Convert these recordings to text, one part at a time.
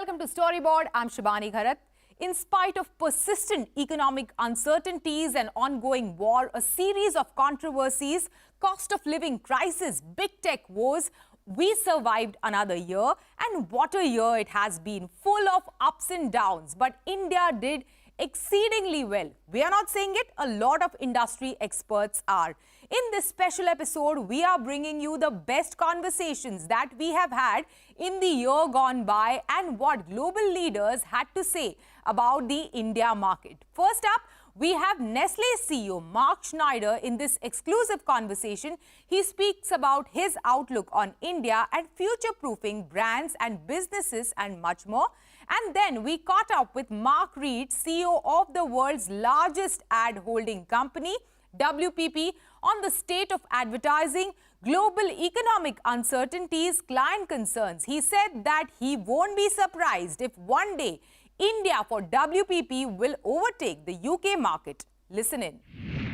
welcome to Storyboard. I'm Shibani Gharat. In spite of persistent economic uncertainties and ongoing war, a series of controversies, cost of living crisis, big tech wars, we survived another year, and what a year it has been, full of ups and downs. But India did exceedingly well. We are not saying it, a lot of industry experts are. In this special episode, we are bringing you the best conversations that we have had in the year gone by and what global leaders had to say about the India market. First up, we have Nestle CEO Mark Schneider in this exclusive conversation. He speaks about his outlook on India and future-proofing brands and businesses and much more. And then we caught up with Mark Reed, CEO of the world's largest ad holding company, WPP, on the state of advertising, global economic uncertainties, client concerns. He said that he won't be surprised if one day India for WPP will overtake the UK market. Listen in.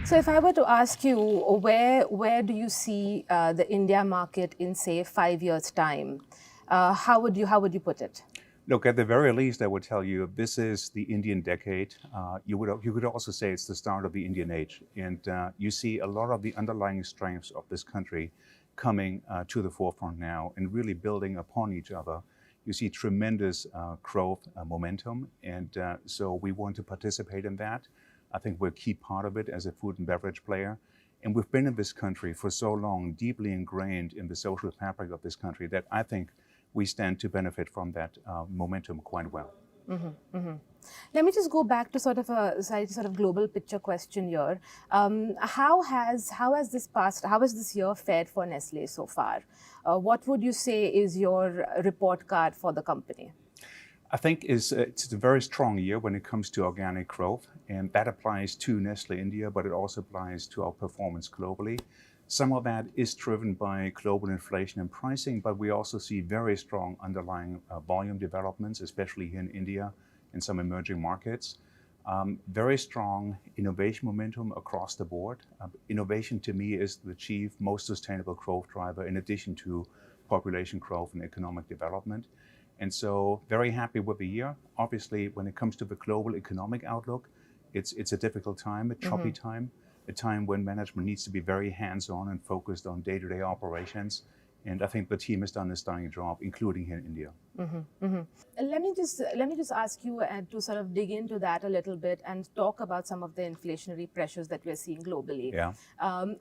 So if I were to ask you, where do you see the India market in, say, 5 years' time? How would you put it? Look, at the very least, I would tell you this is the Indian decade. You could also say it's the start of the Indian age. And you see a lot of the underlying strengths of this country coming to the forefront now and really building upon each other. You see tremendous growth momentum. And so we want to participate in that. I think we're a key part of it as a food and beverage player. And we've been in this country for so long, deeply ingrained in the social fabric of this country, that I think we stand to benefit from that momentum quite well. Mm-hmm, mm-hmm. Let me just go back to sort of a global picture question here. How has this year fared for Nestle so far? What would you say is your report card for the company? I think it's a very strong year when it comes to organic growth, and that applies to Nestle India, but it also applies to our performance globally. Some of that is driven by global inflation and pricing, but we also see very strong underlying volume developments, especially here in India and some emerging markets. Very strong innovation momentum across the board. Innovation to me is the chief, most sustainable growth driver in addition to population growth and economic development. And so very happy with the year. Obviously, when it comes to the global economic outlook, it's a difficult time, a choppy time. A time when management needs to be very hands-on and focused on day-to-day operations. And I think the team has done a stunning job, including here in India. Mm-hmm, mm-hmm. Let me just ask you to sort of dig into that a little bit and talk about some of the inflationary pressures that we're seeing globally. Yeah.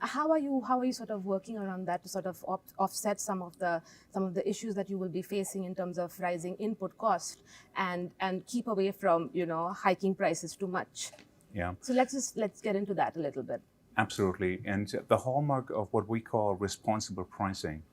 How are you sort of working around that to sort of offset some of the issues that you will be facing in terms of rising input cost and keep away from hiking prices too much? Yeah. So let's get into that a little bit. Absolutely. And the hallmark of what we call responsible pricing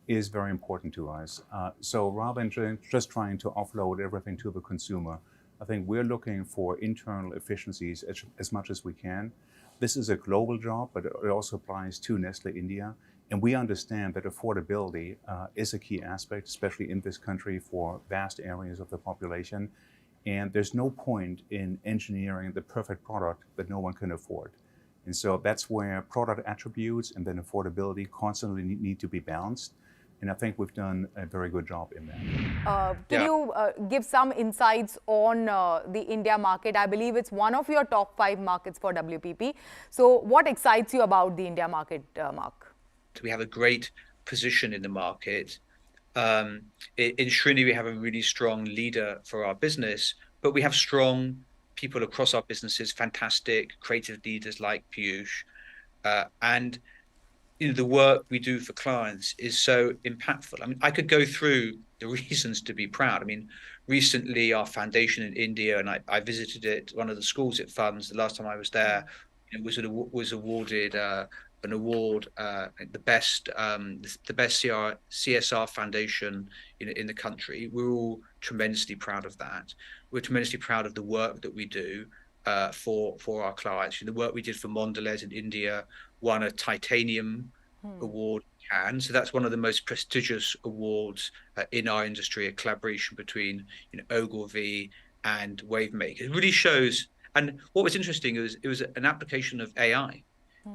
is very important to us. So rather than just trying to offload everything to the consumer, I think we're looking for internal efficiencies as much as we can. This is a global job, but it also applies to Nestle India. And we understand that affordability is a key aspect, especially in this country for vast areas of the population. And there's no point in engineering the perfect product that no one can afford. And so that's where product attributes and then affordability constantly need to be balanced. And I think we've done a very good job in that. Can you give some insights on the India market? I believe it's one of your top 5 markets for WPP. So what excites you about the India market, Mark? We have a great position in the market. In Srini, we have a really strong leader for our business, but we have strong people across our businesses, fantastic creative leaders like Piyush. And the work we do for clients is so impactful. I mean, I could go through the reasons to be proud. I mean, recently our foundation in India, and I visited it, one of the schools it funds, the last time I was there, was awarded an award, the best CSR foundation in the country. We're all tremendously proud of that. We're tremendously proud of the work that we do for our clients. The work we did for Mondelez in India won a titanium award in Cannes. So that's one of the most prestigious awards in our industry, a collaboration between Ogilvy and Wavemaker. It really shows. And what was interesting is it was an application of AI.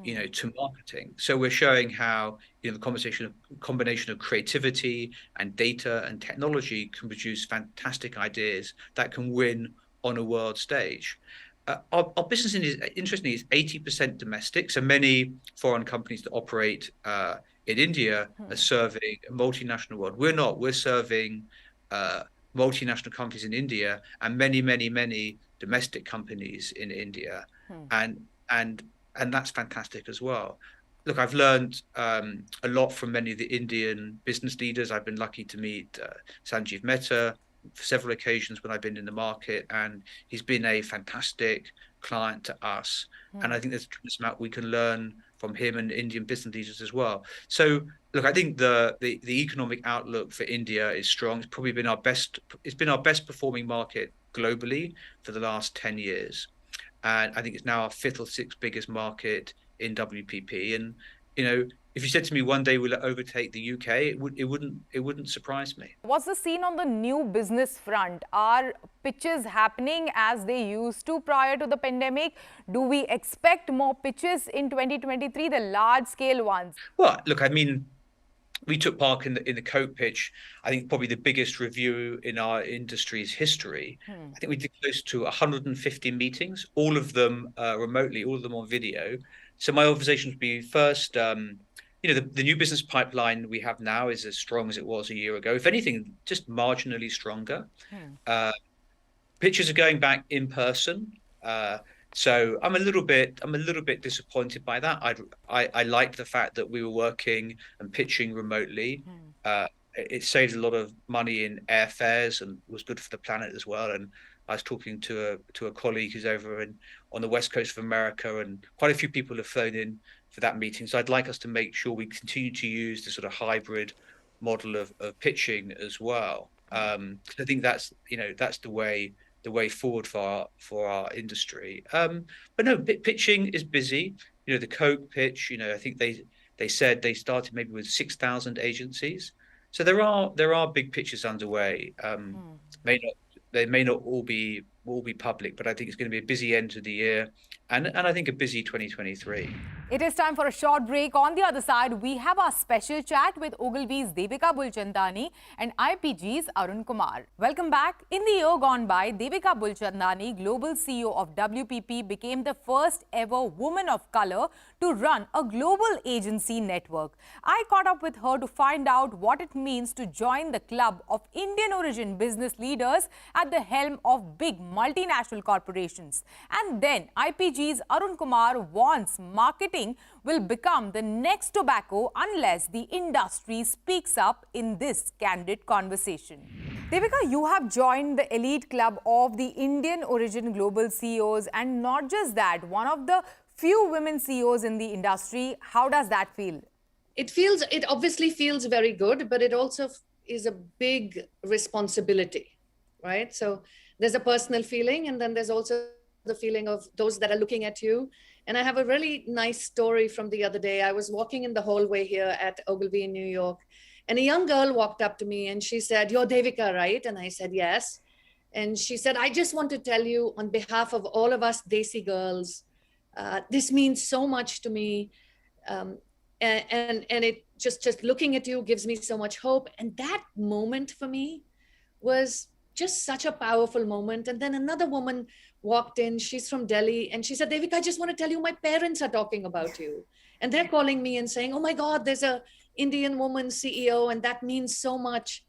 to marketing. So we're showing how the combination of creativity and data and technology can produce fantastic ideas that can win on a world stage. Our business interestingly is 80% domestic. So many foreign companies that operate in India are serving a multinational world. We're not. We're serving multinational companies in India and many domestic companies in India, and that's fantastic as well. Look, I've learned a lot from many of the Indian business leaders. I've been lucky to meet Sanjeev Mehta for several occasions when I've been in the market, and he's been a fantastic client to us. And I think there's a tremendous amount we can learn from him and Indian business leaders as well. So, look, I think the economic outlook for India is strong. It's probably been our best. It's been our best performing market globally for the last 10 years. And I think it's now our 5th or 6th biggest market in WPP. And, if you said to me one day will it overtake the UK, it wouldn't surprise me. What's the scene on the new business front? Are pitches happening as they used to prior to the pandemic? Do we expect more pitches in 2023, the large scale ones? Well, look, I mean, we took part in the Coke pitch. I think probably the biggest review in our industry's history. I think we did close to 150 meetings, all of them remotely, all of them on video. So my observation would be first, the new business pipeline we have now is as strong as it was a year ago. If anything, just marginally stronger. Pitches are going back in person. So I'm a little bit disappointed by that. I liked the fact that we were working and pitching remotely. It saved a lot of money in airfares and was good for the planet as well. And I was talking to a colleague who's over on the west coast of America, and quite a few people have flown in for that meeting. So I'd like us to make sure we continue to use the sort of hybrid model of pitching as well. I think that's the way forward for our industry. But no, pitching is busy. The Coke pitch, I think they said they started maybe with 6,000 agencies. So there are big pitches underway. They may not all be public, but I think it's going to be a busy end to the year, and I think a busy 2023. It is time for a short break. On the other side, we have our special chat with Ogilvy's Devika Bulchandani and IPG's Arun Kumar. Welcome back. In the year gone by, Devika Bulchandani, global CEO of WPP, became the first ever woman of color to run a global agency network. I caught up with her to find out what it means to join the club of Indian origin business leaders at the helm of big multinational corporations. And then IPG's Arun Kumar warns marketing will become the next tobacco unless the industry speaks up in this candid conversation. Devika, you have joined the elite club of the Indian origin global CEOs, and not just that, one of the few women CEOs in the industry. How does that feel? It obviously feels very good, but it also is a big responsibility, right? So there's a personal feeling, and then there's also the feeling of those that are looking at you. And I have a really nice story from the other day. I was walking in the hallway here at Ogilvy in New York, and a young girl walked up to me and she said, "You're Devika, right?" And I said, "Yes." And she said, "I just want to tell you on behalf of all of us Desi girls, this means so much to me. And it just looking at you gives me so much hope." And that moment for me was just such a powerful moment. And then another woman walked in, she's from Delhi, and she said, "Devika, I just want to tell you, my parents are talking about you. And they're calling me and saying, oh my God, there's a Indian woman CEO, and that means so much."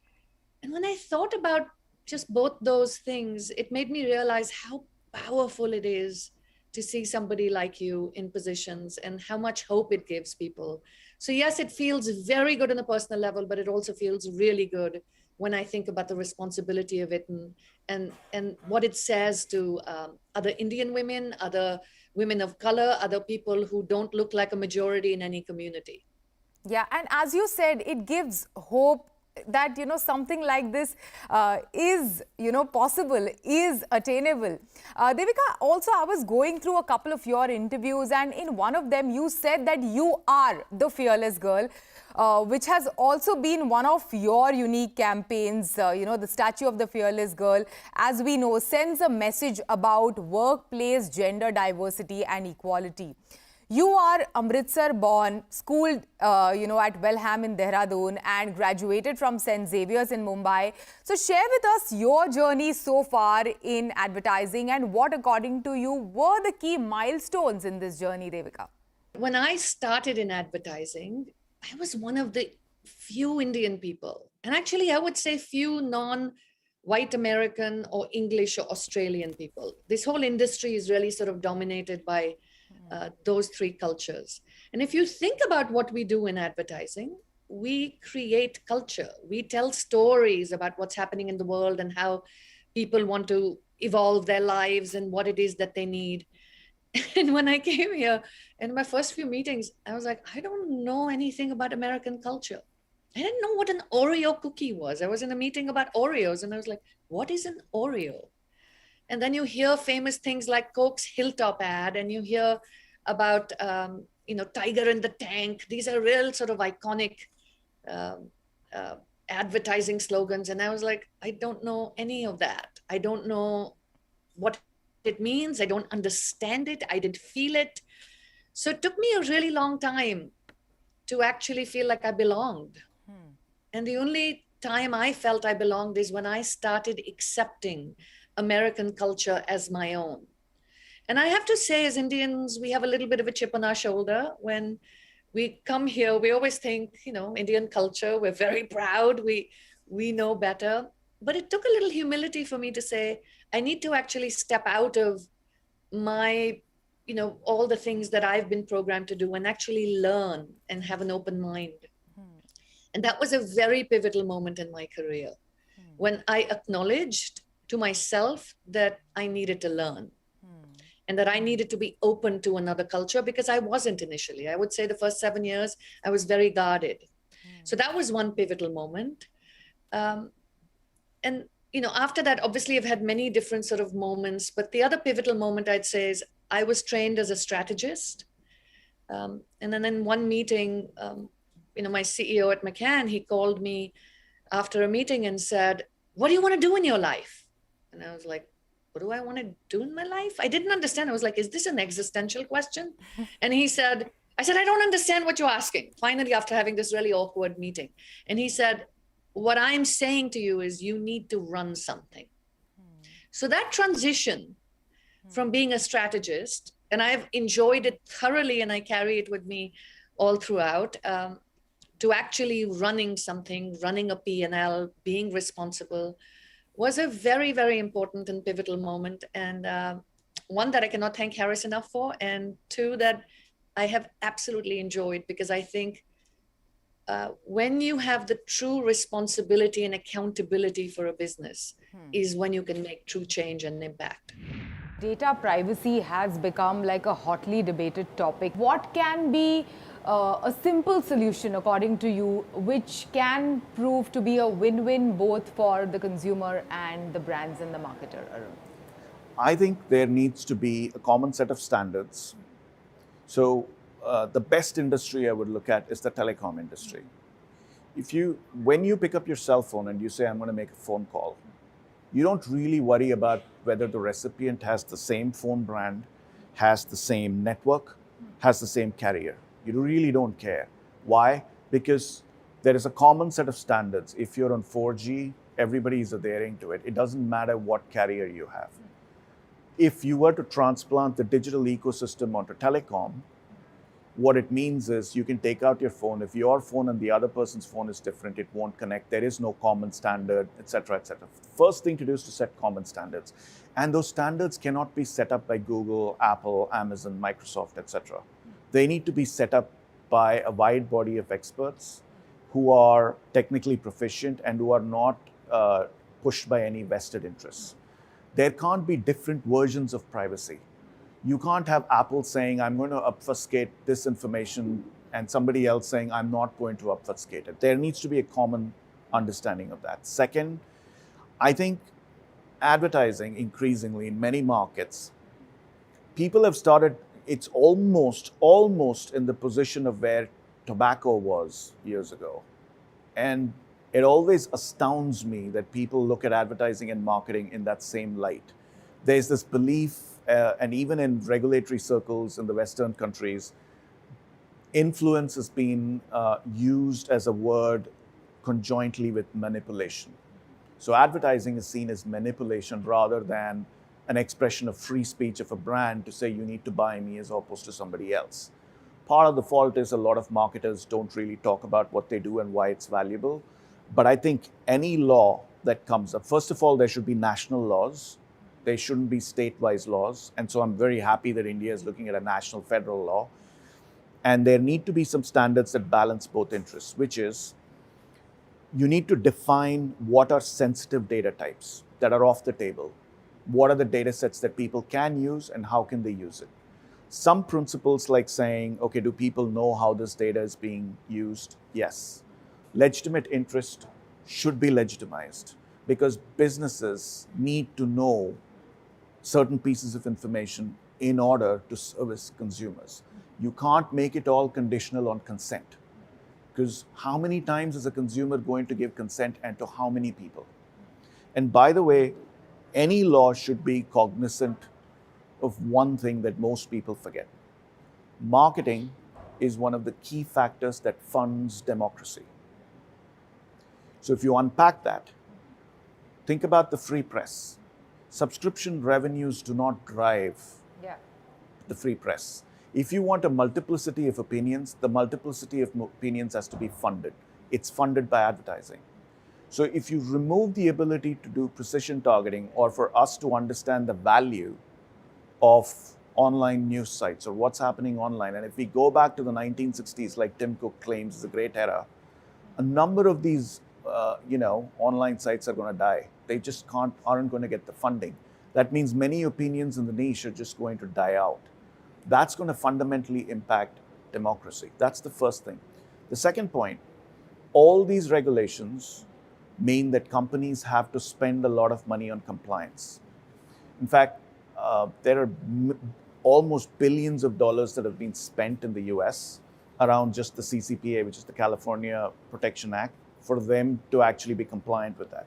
And when I thought about just both those things, it made me realize how powerful it is to see somebody like you in positions and how much hope it gives people. So yes, it feels very good on a personal level, but it also feels really good when I think about the responsibility of it and what it says to other Indian women, other women of color, other people who don't look like a majority in any community. Yeah, and as you said, it gives hope that, something like this is, possible, is attainable. Devika, also I was going through a couple of your interviews, and in one of them you said that you are the fearless girl, which has also been one of your unique campaigns. The Statue of the Fearless Girl, as we know, sends a message about workplace gender diversity and equality. You are Amritsar born, schooled, at Welham in Dehradun and graduated from St. Xavier's in Mumbai. So share with us your journey so far in advertising and what, according to you, were the key milestones in this journey, Devika? When I started in advertising, I was one of the few Indian people. And actually, I would say few non-white American or English or Australian people. This whole industry is really sort of dominated by those three cultures. And if you think about what we do in advertising, we create culture. We tell stories about what's happening in the world and how people want to evolve their lives and what it is that they need. And when I came here, in my first few meetings, I was like, I don't know anything about American culture. I didn't know what an Oreo cookie was. I was in a meeting about Oreos and I was like, what is an Oreo? And then you hear famous things like Coke's Hilltop ad, and you hear about, Tiger in the Tank. These are real sort of iconic advertising slogans. And I was like, I don't know any of that. I don't know what it means. I don't understand it. I didn't feel it. So it took me a really long time to actually feel like I belonged. And the only time I felt I belonged is when I started accepting American culture as my own. And I have to say, as Indians, we have a little bit of a chip on our shoulder. When we come here, we always think, Indian culture, we're very proud, we know better. But it took a little humility for me to say, I need to actually step out of my, all the things that I've been programmed to do and actually learn and have an open mind. And that was a very pivotal moment in my career when I acknowledged to myself that I needed to learn and that I needed to be open to another culture, because I wasn't initially. I would say the first 7 years, I was very guarded. So that was one pivotal moment. And after that, obviously, I've had many different sort of moments, but the other pivotal moment I'd say is I was trained as a strategist. And then in one meeting, my CEO at McCann, he called me after a meeting and said, what do you want to do in your life? And I was like, what do I want to do in my life? I didn't understand. I was like, is this an existential question? And I said, I don't understand what you're asking. Finally, after having this really awkward meeting. And he said, what I'm saying to you is you need to run something. So that transition from being a strategist, and I've enjoyed it thoroughly and I carry it with me all throughout, to actually running something, running a P&L, being responsible, was a very, very important and pivotal moment. And one that I cannot thank Harris enough for, and two that I have absolutely enjoyed, because I think when you have the true responsibility and accountability for a business is when you can make true change and impact. Data privacy has become like a hotly debated topic. What can be a simple solution, according to you, which can prove to be a win-win both for the consumer and the brands and the marketer, Arun? I think there needs to be a common set of standards. So the best industry I would look at is the telecom industry. When you pick up your cell phone and you say, I'm going to make a phone call, you don't really worry about whether the recipient has the same phone brand, has the same network, has the same carrier. You really don't care. Why? Because there is a common set of standards. If you're on 4G, everybody is adhering to it. It doesn't matter what carrier you have. If you were to transplant the digital ecosystem onto telecom, what it means is you can take out your phone. If your phone and the other person's phone is different, it won't connect. There is no common standard, etc., etc. First thing to do is to set common standards. And those standards cannot be set up by Google, Apple, Amazon, Microsoft, etc. They need to be set up by a wide body of experts who are technically proficient and who are not pushed by any vested interests. There can't be different versions of privacy. You can't have Apple saying, I'm going to obfuscate this information, and somebody else saying, I'm not going to obfuscate it. There needs to be a common understanding of that. Second, I think advertising increasingly in many markets, people have started, it's almost in the position of where tobacco was years ago. And it always astounds me that people look at advertising and marketing in that same light. There's this belief and even in regulatory circles in the Western countries, influence has been used as a word conjointly with manipulation. So advertising is seen as manipulation rather than an expression of free speech of a brand to say you need to buy me as opposed to somebody else. Part of the fault is a lot of marketers don't really talk about what they do and why it's valuable. But I think any law that comes up, first of all, there should be national laws. There shouldn't be state-wise laws. And so I'm very happy that India is looking at a national federal law. And there need to be some standards that balance both interests, which is you need to define what are sensitive data types that are off the table. What are the data sets that people can use and how can they use it? Some principles like saying, okay, do people know how this data is being used? Yes. Legitimate interest should be legitimized because businesses need to know certain pieces of information in order to service consumers. You can't make it all conditional on consent. Because how many times is a consumer going to give consent and to how many people? And by the way, any law should be cognizant of one thing that most people forget. Marketing is one of the key factors that funds democracy. So if you unpack that, think about the free press. Subscription revenues do not drive the free press. If you want a multiplicity of opinions, the multiplicity of opinions has to be funded. It's funded by advertising. So if you remove the ability to do precision targeting or for us to understand the value of online news sites or what's happening online, and if we go back to the 1960s, like Tim Cook claims is a great era, a number of these online sites are going to die. They just aren't going to get the funding. That means many opinions in the niche are just going to die out. That's going to fundamentally impact democracy. That's the first thing. The second point, all these regulations mean that companies have to spend a lot of money on compliance. In fact, there are almost billions of dollars that have been spent in the US around just the CCPA, which is the California Protection Act, for them to actually be compliant with that.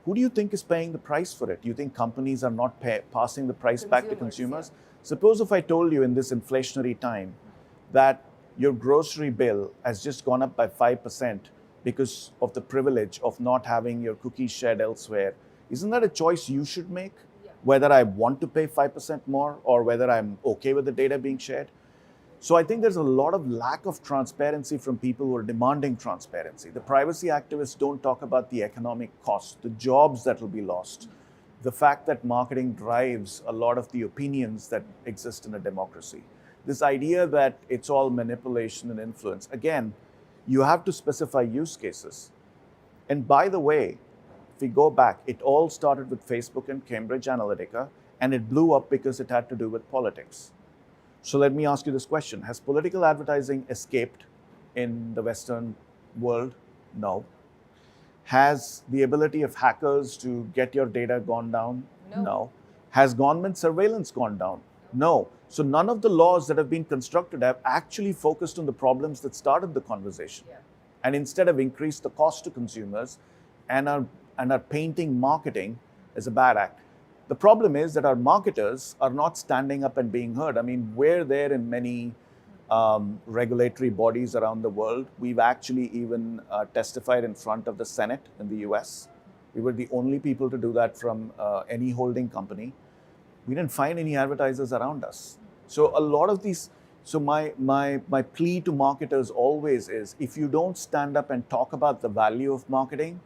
Who do you think is paying the price for it? Do you think companies are not passing the price back to consumers? Yeah. Suppose if I told you in this inflationary time that your grocery bill has just gone up by 5% because of the privilege of not having your cookies shared elsewhere. Isn't that a choice you should make? Yeah. Whether I want to pay 5% more or whether I'm okay with the data being shared? So I think there's a lot of lack of transparency from people who are demanding transparency. The privacy activists don't talk about the economic cost, the jobs that will be lost, the fact that marketing drives a lot of the opinions that exist in a democracy. This idea that it's all manipulation and influence. Again, you have to specify use cases. And by the way, if we go back, it all started with Facebook and Cambridge Analytica, and it blew up because it had to do with politics. So let me ask you this question. Has political advertising escaped in the Western world? No. Has the ability of hackers to get your data gone down? No. Has government surveillance gone down? No. So none of the laws that have been constructed have actually focused on the problems that started the conversation. Yeah. And instead have increased the cost to consumers and are painting marketing as a bad act. The problem is that our marketers are not standing up and being heard. I mean, we're there in many regulatory bodies around the world. We've actually even testified in front of the Senate in the US. We were the only people to do that from any holding company. We didn't find any advertisers around us. So a lot of these, so my plea to marketers always is, if you don't stand up and talk about the value of marketing,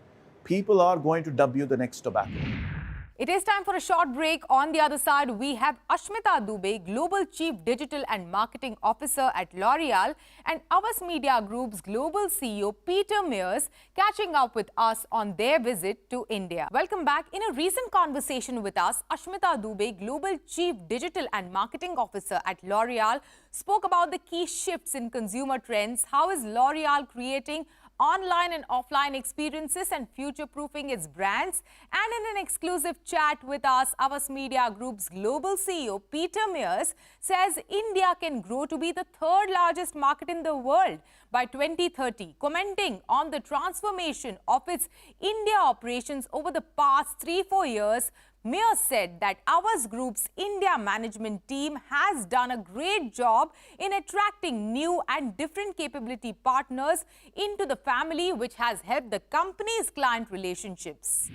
people are going to dub you the next tobacco. It is time for a short break. On the other side, we have Ashmita Dubey, Global Chief Digital and Marketing Officer at L'Oreal, and Avas Media Group's Global CEO, Peter Mears, catching up with us on their visit to India. Welcome back. In a recent conversation with us, Ashmita Dubey, Global Chief Digital and Marketing Officer at L'Oreal, spoke about the key shifts in consumer trends. How is L'Oreal creating online and offline experiences and future-proofing its brands? And in an exclusive chat with us, Avas Media Group's Global CEO, Peter Mears, says India can grow to be the third largest market in the world by 2030. Commenting on the transformation of its India operations over the past 3-4 years, Mayor said that Ours Group's India management team has done a great job in attracting new and different capability partners into the family, which has helped the company's client relationships.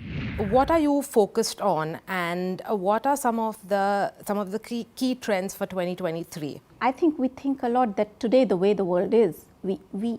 What are you focused on, and what are some of the key trends for 2023? I think we think a lot that today, the way the world is, we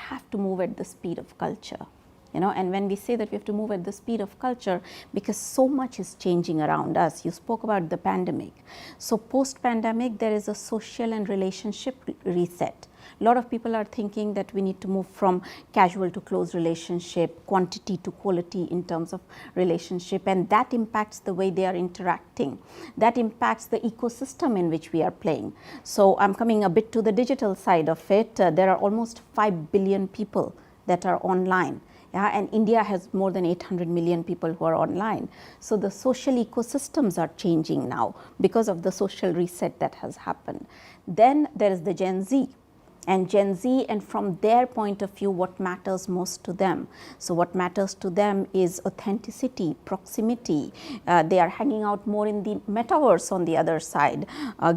have to move at the speed of culture. You know, and when we say that we have to move at the speed of culture, because so much is changing around us. You spoke about the pandemic. So post-pandemic, there is a social and relationship reset. A lot of people are thinking that we need to move from casual to close relationship, quantity to quality in terms of relationship, and that impacts the way they are interacting. That impacts the ecosystem in which we are playing. So I'm coming a bit to the digital side of it. There are almost 5 billion people that are online. Yeah, and India has more than 800 million people who are online. So the social ecosystems are changing now because of the social reset that has happened. Then there is the Gen Z. And Gen Z, and from their point of view, what matters most to them. So what matters to them is authenticity, proximity. They are hanging out more in the metaverse on the other side.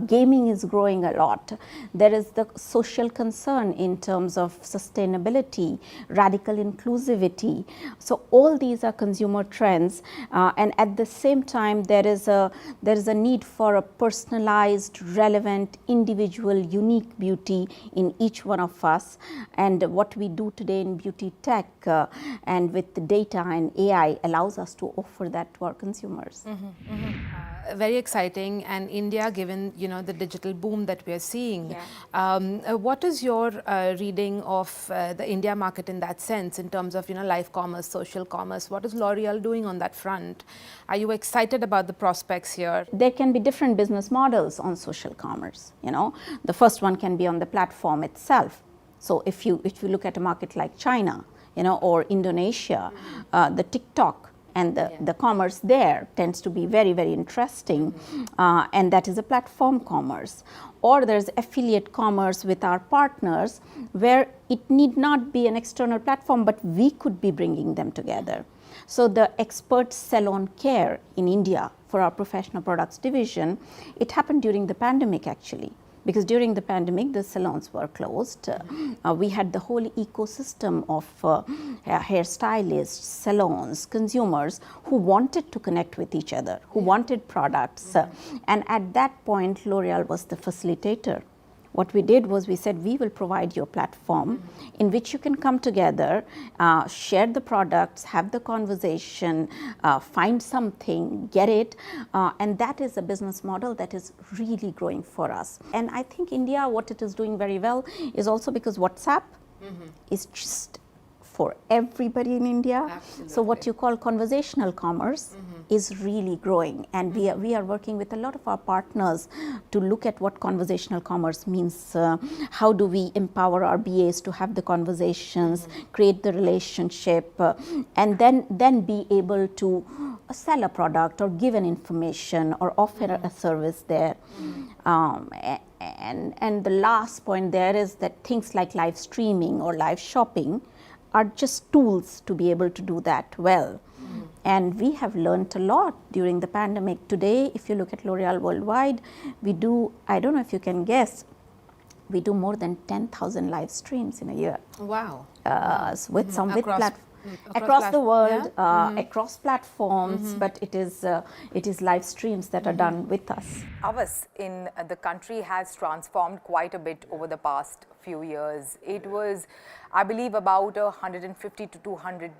Gaming is growing a lot. There is the social concern in terms of sustainability, radical inclusivity. So all these are consumer trends, and at the same time, there is a need for a personalized, relevant, individual, unique beauty in each one of us. And what we do today in beauty tech and with the data and AI allows us to offer that to our consumers. Very exciting. And India, given the digital boom that we are seeing, what is your reading of the India market in that sense, in terms of live commerce, social commerce? What is L'Oreal doing on that front? Are you excited about the prospects here? There can be different business models on social commerce. The first one can be on the platform itself. So if you look at a market like China, or Indonesia, the TikTok and the commerce there tends to be very, very interesting, and that is a platform commerce. Or there's affiliate commerce with our partners, where it need not be an external platform, but we could be bringing them together. So the expert salon care in India for our professional products division, it happened during the pandemic actually. Because during the pandemic, the salons were closed. We had the whole ecosystem of hairstylists, salons, consumers who wanted to connect with each other, who wanted products. And at that point, L'Oreal was the facilitator. What we did was we said, we will provide you a platform in which you can come together, share the products, have the conversation, find something, get it. And that is a business model that is really growing for us. And I think India, what it is doing very well is also because WhatsApp is just for everybody in India. Absolutely. So what you call conversational commerce is really growing, and we are working with a lot of our partners to look at what conversational commerce means. How do we empower our BAs to have the conversations, create the relationship, and then be able to sell a product or give an information or offer a service there. And the last point there is that things like live streaming or live shopping are just tools to be able to do that well. And we have learned a lot during the pandemic. Today, if you look at L'Oreal worldwide, we do, I don't know if you can guess, we do more than 10,000 live streams in a year. Wow. With some across the world, across platforms, but it is live streams that are done with us. Ours in the country has transformed quite a bit over the past few years. It was, I believe, about 150 to 200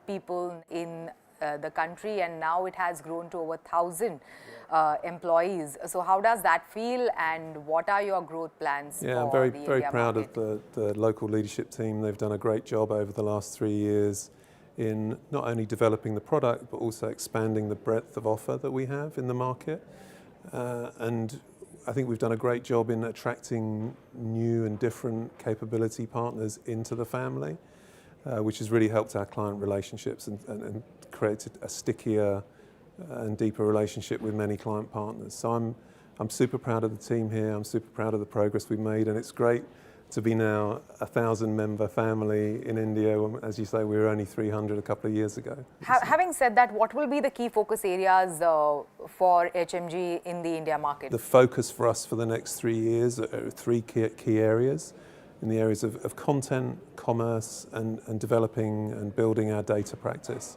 people in the country, and now it has grown to over 1,000 employees. So how does that feel, and what are your growth plans? Yeah, I'm very proud of the local leadership team. They've done a great job over the last 3 years in not only developing the product, but also expanding the breadth of offer that we have in the market. And I think we've done a great job in attracting new and different capability partners into the family, which has really helped our client relationships and created a stickier and deeper relationship with many client partners. So I'm super proud of the team here. I'm super proud of the progress we've made, and it's great to be now a 1,000-member family in India. As you say, we were only 300 a couple of years ago. Having said that, what will be the key focus areas for HMG in the India market? The focus for us for the next 3 years are three key areas, in the areas of content, commerce, and developing and building our data practice.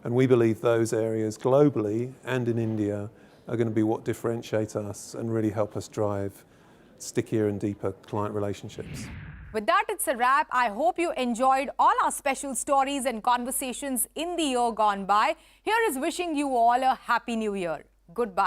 And we believe those areas globally and in India are going to be what differentiate us and really help us drive stickier and deeper client relationships. With that, it's a wrap. I hope you enjoyed all our special stories and conversations in the year gone by. Here is wishing you all a Happy New Year. Goodbye.